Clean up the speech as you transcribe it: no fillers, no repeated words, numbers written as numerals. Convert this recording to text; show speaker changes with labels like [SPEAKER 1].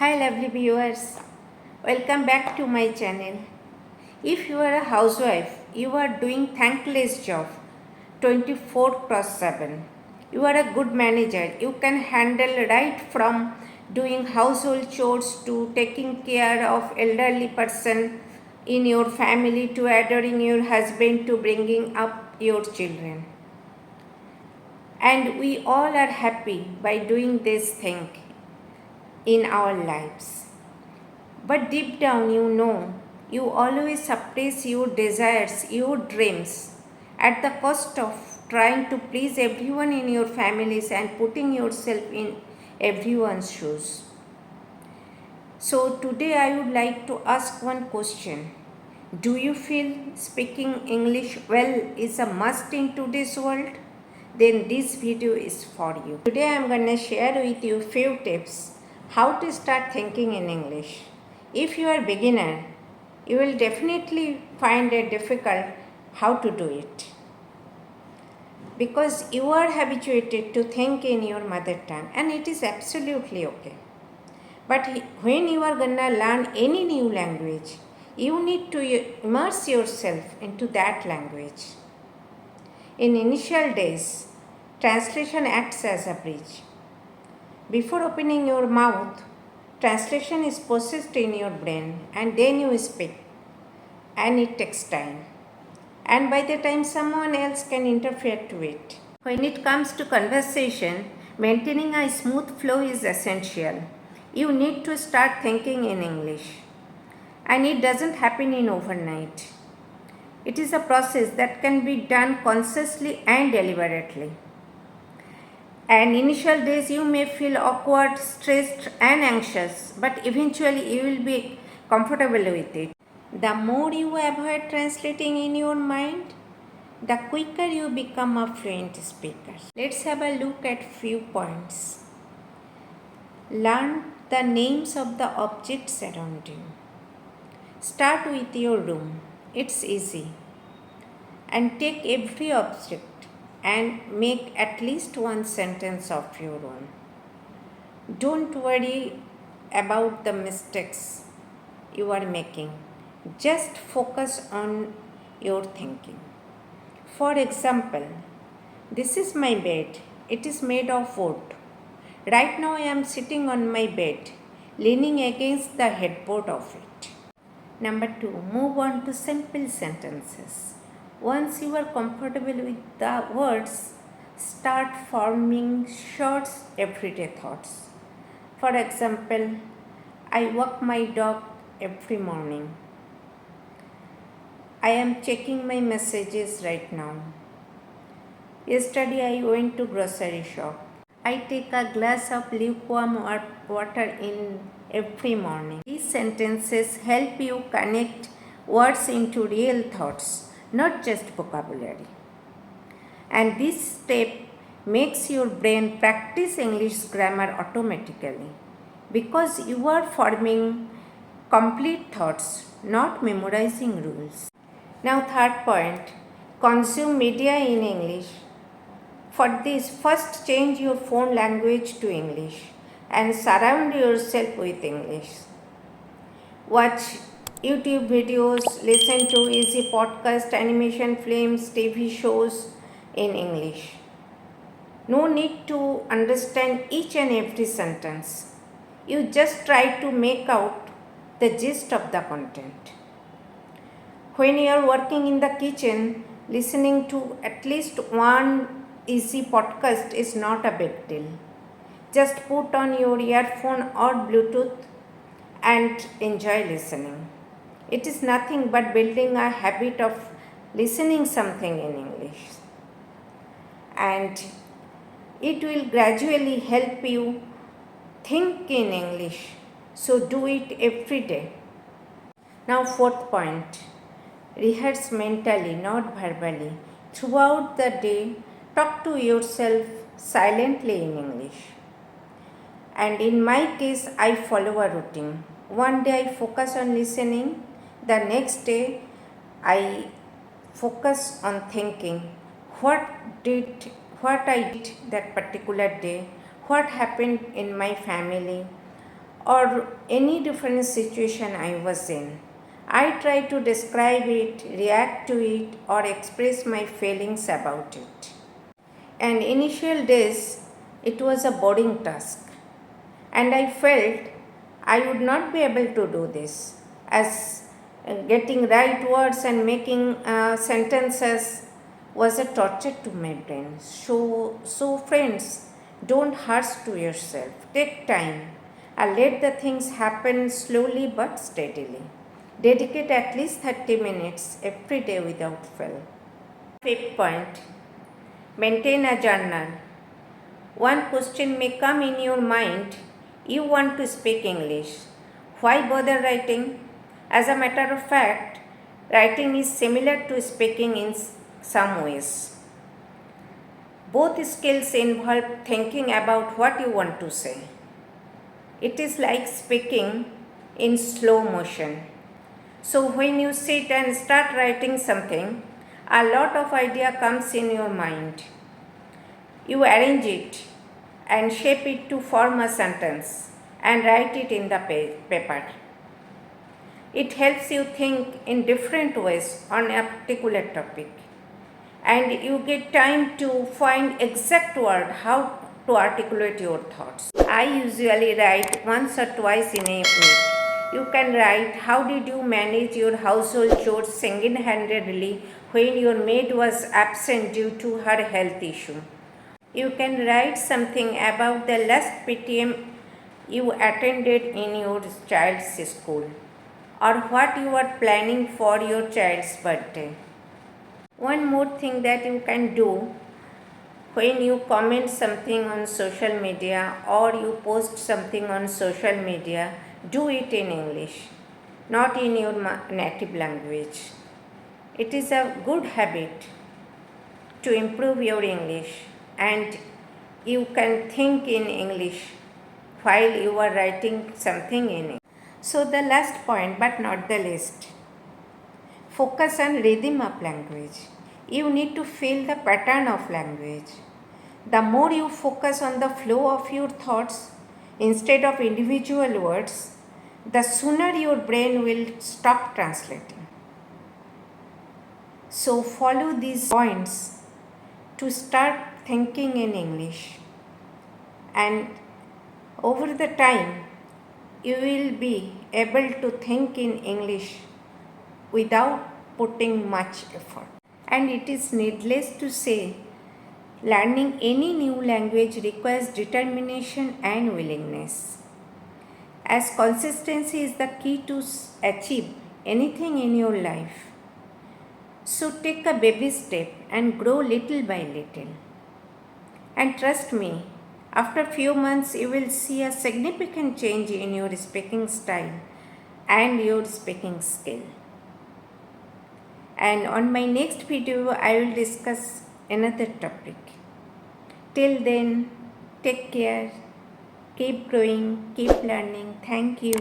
[SPEAKER 1] Hi lovely viewers, welcome back to my channel. If you are a housewife, you are doing thankless job 24/7. You are a good manager. You can handle right from doing household chores to taking care of elderly person in your family to adoring your husband to bringing up your children. And we all are happy by doing this thing in our lives. But deep down, you always suppress your desires, your dreams, at the cost of trying to please everyone in your families and putting yourself in everyone's shoes. So, today I would like to ask one question. Do you feel speaking English well is a must in today's world? Then this video is for you. Today I am going to share with you few tips how to start thinking in English. If you are beginner, you will definitely find it difficult how to do it because you are habituated to think in your mother tongue and it is absolutely okay. But when you are gonna learn any new language, you need to immerse yourself into that language. In initial days, translation acts as a bridge. Before opening your mouth, translation is processed in your brain and then you speak, and it takes time. And by the time someone else can interfere to it. When it comes to conversation, maintaining a smooth flow is essential. You need to start thinking in English. And it doesn't happen in overnight. It is a process that can be done consciously and deliberately. And initial days you may feel awkward, stressed and anxious, but eventually you will be comfortable with it. The more you avoid translating in your mind, the quicker you become a fluent speaker. Let's have a look at few points. Learn the names of the objects around you. Start with your room. It's easy. And take every object and make at least one sentence of your own. Don't worry about the mistakes you are making. Just focus on your thinking. For example, this is my bed. It is made of wood. Right now I am sitting on my bed, leaning against the headboard of it. Number 2, move on to simple sentences. Once you are comfortable with the words, start forming short everyday thoughts. For example, I walk my dog every morning. I am checking my messages right now. Yesterday I went to grocery shop. I take a glass of lukewarm water in every morning. These sentences help you connect words into real thoughts, not just vocabulary. And this step makes your brain practice English grammar automatically because you are forming complete thoughts, not memorizing rules. Now, third point, consume media in English. For this, first change your phone language to English and surround yourself with English. Watch YouTube videos, listen to easy podcast, animation films, TV shows in English. No need to understand each and every sentence. You just try to make out the gist of the content. When you are working in the kitchen, listening to at least one easy podcast is not a big deal. Just put on your earphone or Bluetooth and enjoy listening. It is nothing but building a habit of listening something in English. And it will gradually help you think in English. So do it every day. Now, fourth point, rehearse mentally, not verbally. Throughout the day, talk to yourself silently in English. And in my case, I follow a routine. One day I focus on listening, the next day I focus on thinking what I did that particular day, what happened in my family, or any different situation I was in. I try to describe it, react to it, or express my feelings about it. And initial days, it was a boring task, and I felt I would not be able to do this, as getting right words and making sentences was a torture to my brain. So friends, don't harsh to yourself. Take time and let the things happen slowly but steadily. Dedicate at least 30 minutes every day without fail. Fifth point, maintain a journal. One question may come in your mind: you want to speak English. Why bother writing? As a matter of fact, writing is similar to speaking in some ways. Both skills involve thinking about what you want to say. It is like speaking in slow motion. So when you sit and start writing something, a lot of idea comes in your mind. You arrange it and shape it to form a sentence and write it in the paper. It helps you think in different ways on a particular topic, and you get time to find exact word how to articulate your thoughts. I usually write once or twice in a week. You can write: how did you manage your household chores single-handedly when your maid was absent due to her health issue? You can write something about the last PTM you attended in your child's school, or what you are planning for your child's birthday. One more thing that you can do: when you comment something on social media or you post something on social media, do it in English, not in your native language. It is a good habit to improve your English, and you can think in English while you are writing something in English. So, the last point, but not the least, focus on rhythm of language. You need to feel the pattern of language. The more you focus on the flow of your thoughts instead of individual words, the sooner your brain will stop translating. So follow these points to start thinking in English, and over the time you will be able to think in English without putting much effort. And it is needless to say, learning any new language requires determination and willingness, as consistency is the key to achieve anything in your life. So take a baby step and grow little by little. And trust me, after few months you will see a significant change in your speaking style and your speaking skill. And on my next video I will discuss another topic. Till then, take care, keep growing, keep learning. Thank you.